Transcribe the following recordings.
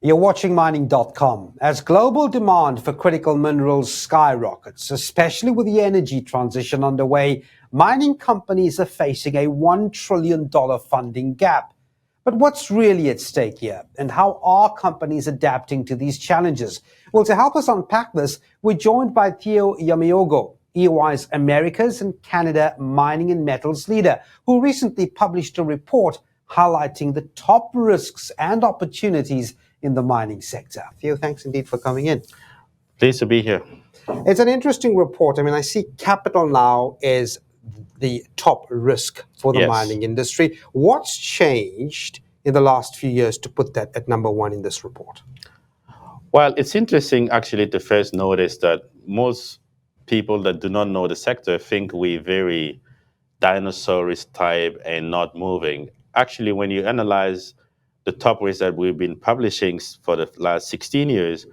You're watching mining.com. As global demand for critical minerals skyrockets, especially with the energy transition underway, mining companies are facing a $1 trillion funding gap. But what's really at stake here? And how are companies adapting to these challenges? Well, to help us unpack this, we're joined by Theo Yamiogo, EY's Americas and Canada mining and metals leader, who recently published a report highlighting the top risks and opportunities in the mining sector. Theo, thanks indeed for coming in. Pleased to be here. It's an interesting report. I mean, I see capital now is the top risk for the mining industry. What's changed in the last few years to put that at number one in this report? Well, it's interesting actually to first notice that most people that do not know the sector think we're very dinosaurus type and not moving. Actually, when you analyze the top risks that we've been publishing for the last 16 years,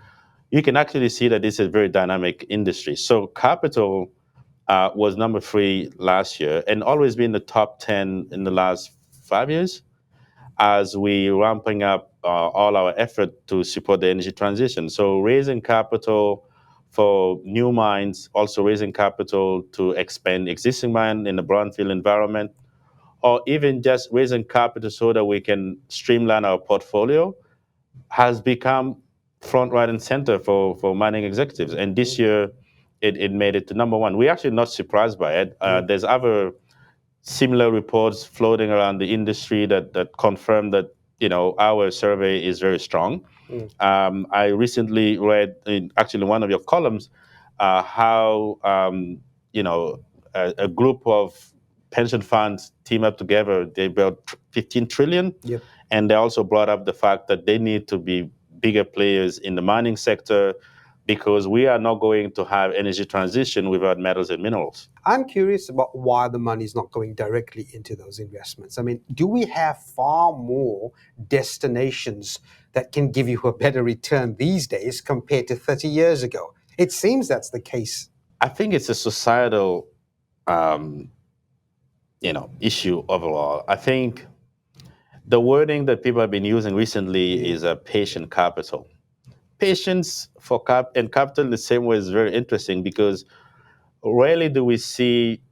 you can actually see that this is a very dynamic industry. So capital was number 3 last year and always been the top 10 in the last 5 years as we ramping up all our effort to support the energy transition. So raising capital for new mines, also raising capital to expand existing mine in the brownfield environment, or even just raising capital so that we can streamline our portfolio has become front, right, and center for mining executives. And this year, it made it to number 1. We're actually not surprised by it. There's other similar reports floating around the industry that confirm that our survey is very strong. I recently read in actually one of your columns how a group of pension funds team up together. They built 15 trillion. Yep. And they also brought up the fact that they need to be bigger players in the mining sector because we are not going to have energy transition without metals and minerals. I'm curious about why the money is not going directly into those investments. I mean, do we have far more destinations that can give you a better return these days compared to 30 years ago? It seems that's the case. I think it's a societal issue overall. I think the wording that people have been using recently is a patient capital. Patience for capital in the same way is very interesting because rarely do we see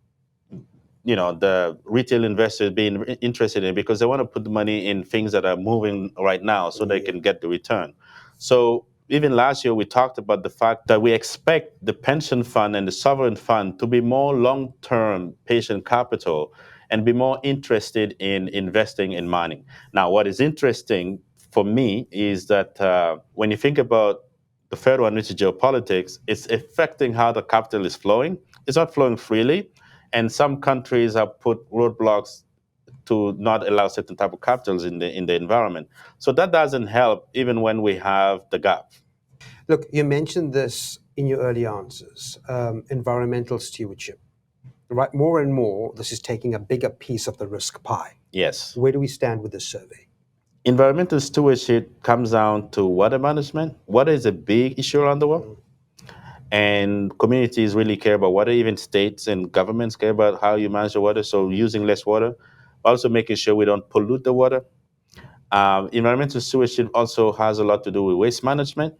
the retail investors being interested in it because they want to put the money in things that are moving right now so they can get the return. So even last year we talked about the fact that we expect the pension fund and the sovereign fund to be more long-term patient capital and be more interested in investing in mining. Now, what is interesting for me is that when you think about the third one, which is geopolitics, it's affecting how the capital is flowing. It's not flowing freely. And some countries have put roadblocks to not allow certain type of capitals in the environment. So that doesn't help even when we have the gap. Look, you mentioned this in your early answers, environmental stewardship. Right, more and more, this is taking a bigger piece of the risk pie. Yes. Where do we stand with this survey? Environmental stewardship comes down to water management. Water is a big issue around the world. And communities really care about water, even states and governments care about how you manage the water. So using less water, also making sure we don't pollute the water. Environmental stewardship also has a lot to do with waste management.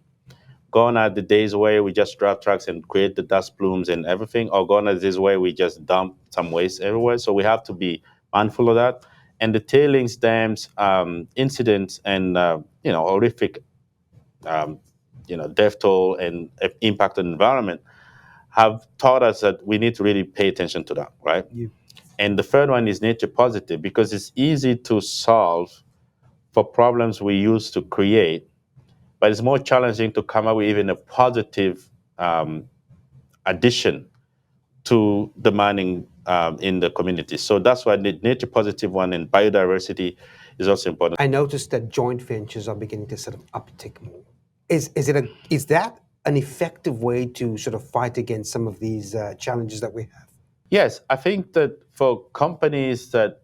Gone are the days where we just drive trucks and create the dust plumes and everything, or gone are the days where we just dump some waste everywhere. So we have to be mindful of that. And the tailings dams incidents and horrific death toll and impact on the environment have taught us that we need to really pay attention to that, right? Yeah. And the third one is nature positive because it's easy to solve for problems we used to create, but it's more challenging to come up with even a positive addition to the mining in the community. So that's why the nature positive one and biodiversity is also important. I noticed that joint ventures are beginning to sort of uptick more. Is that an effective way to sort of fight against some of these challenges that we have? Yes, I think that for companies that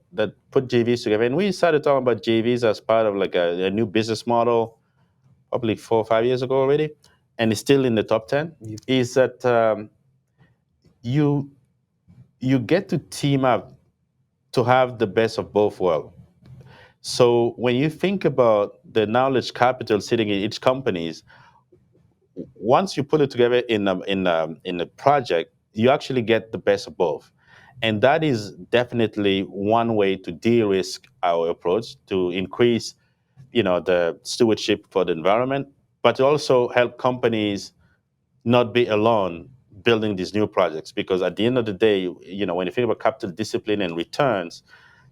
put JVs together, and we started talking about JVs as part of like a new business model probably 4 or 5 years ago already, and it's still in the top 10, is that you get to team up to have the best of both worlds. So when you think about the knowledge capital sitting in each companies, once you put it together in a project, you actually get the best of both, and that is definitely one way to de-risk our approach to increase, the stewardship for the environment, but to also help companies not be alone building these new projects. Because at the end of the day, when you think about capital discipline and returns,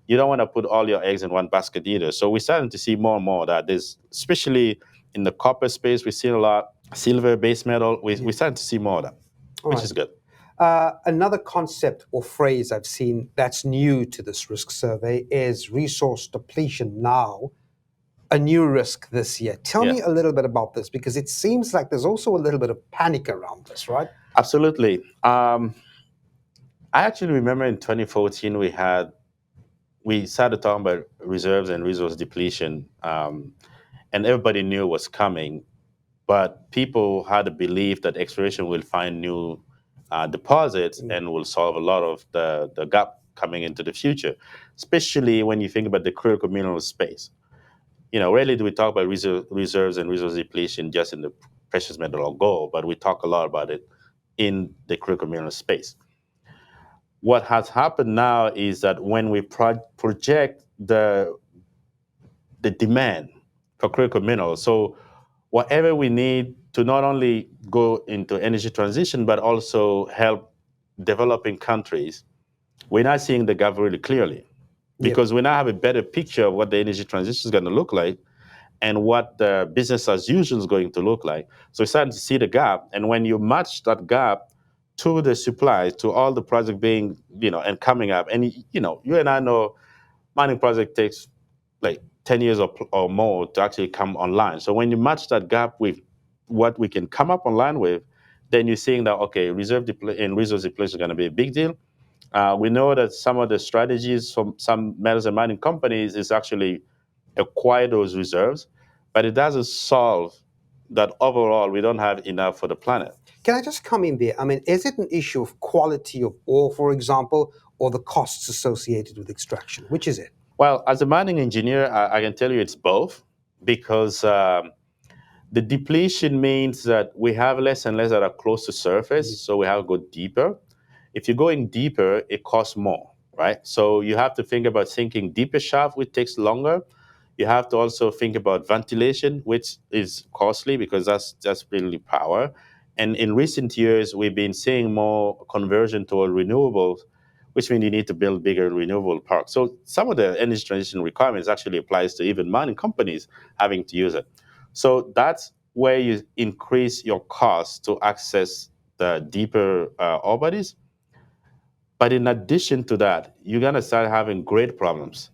you don't want to put all your eggs in one basket either. So we're starting to see more and more that there's, especially in the copper space, we've seen a lot. Silver, base metal, we're starting to see more of that, All which right. is good. Another concept or phrase I've seen that's new to this risk survey is resource depletion now, a new risk this year. Tell Yeah, me a little bit about this, because it seems like there's also a little bit of panic around this, right? absolutely. I actually remember in 2014 we started talking about reserves and resource depletion, and everybody knew it was coming, but people had a belief that exploration will find new deposits and will solve a lot of the gap coming into the future, especially when you think about the critical mineral space. Rarely do we talk about reserves and resource depletion just in the precious metal or gold, but we talk a lot about it in the critical mineral space. What has happened now is that when we project the demand for critical minerals, so whatever we need to not only go into energy transition, but also help developing countries, we're not seeing the gap really clearly, Yep. because we now have a better picture of what the energy transition is going to look like and what the business as usual is going to look like. So we're starting to see the gap. And when you match that gap to the supply, to all the project being, and coming up, and you and I know mining project takes like 10 years or more to actually come online. So when you match that gap with what we can come up online with, then you're seeing that, okay, and resource depletion is going to be a big deal. We know that some of the strategies from some metals and mining companies is actually acquire those reserves, but it doesn't solve that overall we don't have enough for the planet. Can I just come in there? I mean, is it an issue of quality of ore, for example, or the costs associated with extraction? Which is it? Well, as a mining engineer, I can tell you it's both, because the depletion means that we have less and less that are close to surface, so we have to go deeper. If you're going deeper, it costs more, right? So you have to think about sinking deeper shaft, which takes longer. You have to also think about ventilation, which is costly because that's really power. And in recent years, we've been seeing more conversion toward renewables, which means you need to build bigger renewable parks. So some of the energy transition requirements actually applies to even mining companies having to use it. So that's where you increase your cost to access the deeper ore bodies. But in addition to that, you're gonna start having grade problems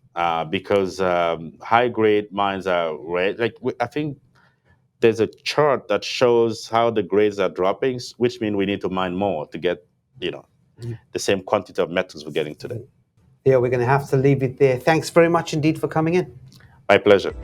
because high grade mines are red. I think there's a chart that shows how the grades are dropping, which means we need to mine more to get, the same quantity of metals we're getting today. Yeah, we're going to have to leave it there. Thanks very much indeed for coming in. My pleasure.